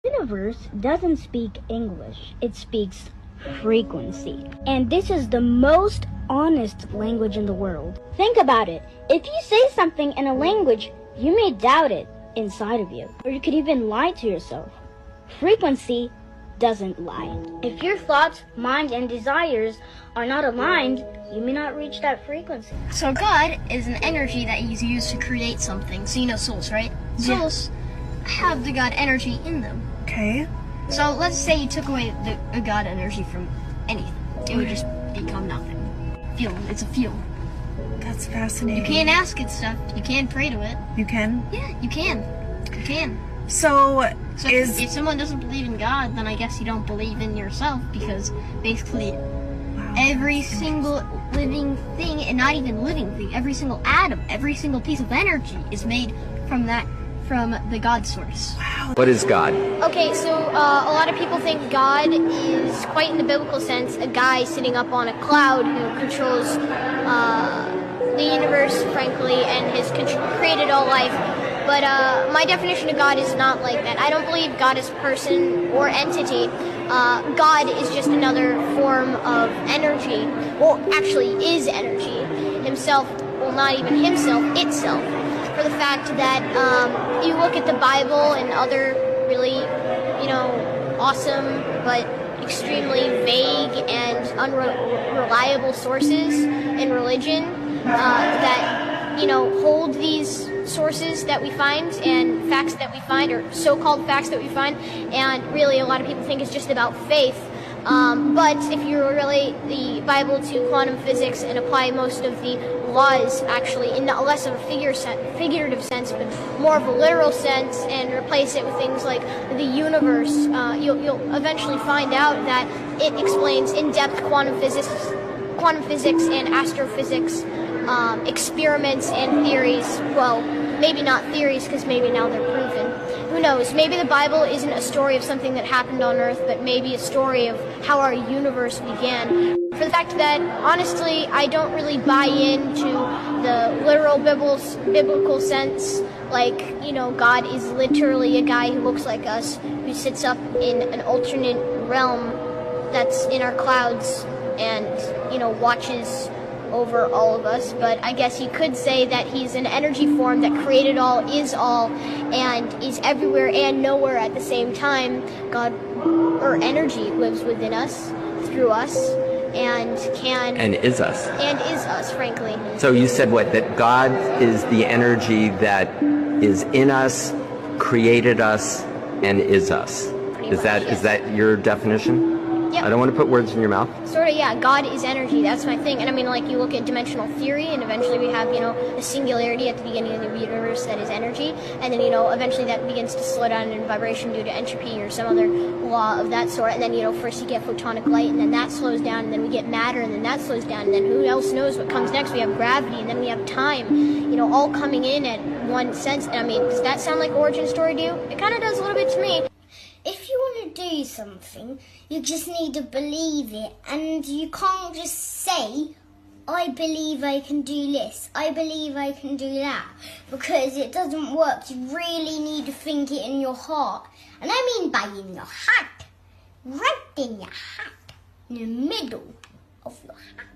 The universe doesn't speak English, it speaks frequency. And this is the most honest language in the world. Think about it. If you say something in a language, you may doubt it inside of you, or you could even lie to yourself. Frequency doesn't lie. If your thoughts, mind, and desires are not aligned, you may not reach that frequency. So God is an energy that He's used to create something. So you know souls, right? Souls have the God energy in them. Okay. So let's say you took away the God energy from anything. It would just become nothing. Field. It's a field. That's fascinating. You can't ask it stuff. You can't pray to it. You can? Yeah, you can. You can. So if someone doesn't believe in God, then I guess you don't believe in yourself, because basically every single living thing, and not even living thing, every single atom, every single piece of energy is made from the God source. Wow. What is God? Okay, so a lot of people think God is, quite in the biblical sense, a guy sitting up on a cloud who controls the universe, frankly, and has created all life. But my definition of God is not like that. I don't believe God is person or entity. God is just another form of energy. Well, actually is energy. Himself, well, not even himself, itself. For the fact that you look at the Bible and other really, awesome but extremely vague and unreliable sources in religion that, hold these sources that we find and facts that we find, or so-called facts that we find, and really a lot of people think it's just about faith. But if you relate the Bible to quantum physics and apply most of the laws actually in less of a figurative sense, but more of a literal sense, and replace it with things like the universe, you'll eventually find out that it explains in-depth quantum physics and astrophysics, experiments and theories. Well, maybe not theories, because maybe now they're proven. Who knows? Maybe the Bible isn't a story of something that happened on Earth, but maybe a story of how our universe began. For the fact that, honestly, I don't really buy into the literal biblical sense, like, God is literally a guy who looks like us, who sits up in an alternate realm that's in our clouds and, watches over all of us. But I guess you could say that he's an energy form that created all, and is everywhere and nowhere at the same time. God, or energy, lives within us, through us, and is us, frankly. So you said what? That God is the energy that is in us, created us, and is us. Is that your definition? Yep. I don't want to put words in your mouth. Sort of, yeah. God is energy. That's my thing. And I mean, like, you look at dimensional theory, and eventually we have, a singularity at the beginning of the universe that is energy. And then, eventually that begins to slow down in vibration due to entropy or some other law of that sort. And then, first you get photonic light, and then that slows down, and then we get matter, and then that slows down. And then who else knows what comes next? We have gravity, and then we have time, all coming in at one sense. And I mean, does that sound like origin story to you? It kind of does a little bit to me. If you want to do something, you just need to believe it, and you can't just say, I believe I can do this, I believe I can do that, because it doesn't work. You really need to think it in your heart. And I mean by in your heart, right in your heart, in the middle of your heart.